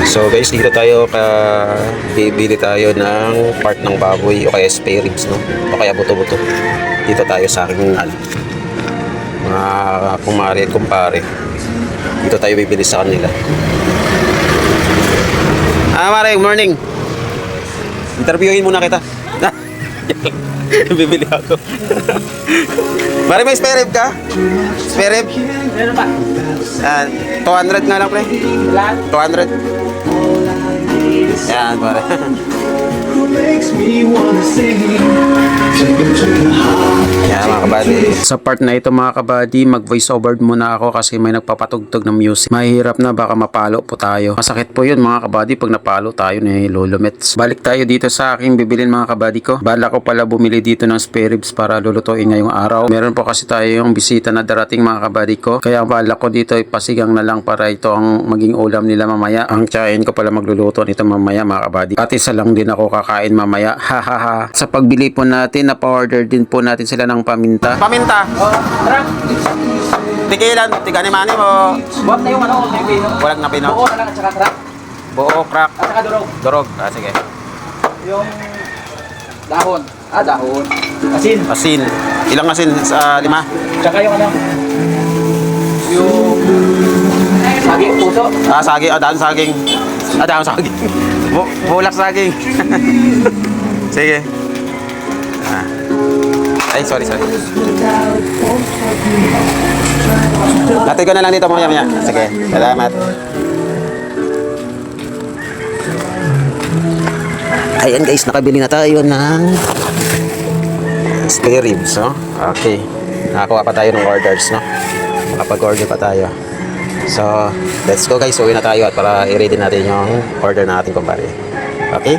So guys, dito tayo bibili tayo ng part ng baboy o kaya spare ribs, no? O kaya buto-buto. Dito tayo sa aking mga kumare at kumpare. Dito tayo bibili sa kanila. Mare, good morning. Interviewin muna kita. Bibili ako. Mare, may spare rib ka? Spare rib? Meron pa? 200 nga lang, pre. Lahat? 200. Yan, pare. Yan, mga kabady. Sa part na ito, mga kabady, mag voice over muna ako kasi may nagpapatugtog ng music. Mahirap na, baka mapalo po tayo. Masakit po yun, mga kabady, pag napalo tayo ni Lulumets. Balik tayo dito sa aking bibilin, mga kabady ko. Bala ko pala bumili dito ng spare ribs para lulutuin ngayong araw. Meron po kasi tayo yung bisita na darating, mga kabady ko. Kaya bala ko dito ipasigang na lang para ito ang maging ulam nila mamaya. Ang tiyahin ko pala magluluto nito mamaya, mga kabady. At isa lang din ako kakain mamaya. Hahaha. Sa pagbili po natin, napa-order din po natin sila ng paminta. Paminta! Oh, tara! Tigilan, tigani-mani mo. Buwag na yung ano, may pino. Walang na pino. Buo na lang at saka crack. Buo, crack. At saka durog. Durog. Sige. Yung dahon. Dahon. Asin. Asin. Ilang asin? Sa 5? Tsaka yung ano. Yung saging puso. Saging. Dahon saging. Dahon saging. Bulak saging. Sige. Ay, sorry. Natin ko na lang dito mamaya. Sige. Salamat. Ayan guys, nakabili na tayo ng spare ribs, no? Okay. Nakakuha pa tayo ng orders, no? Makapag-order pa tayo. So, let's go guys. Uwi na tayo at para i-ready natin yung order natin, kumpare. Okay?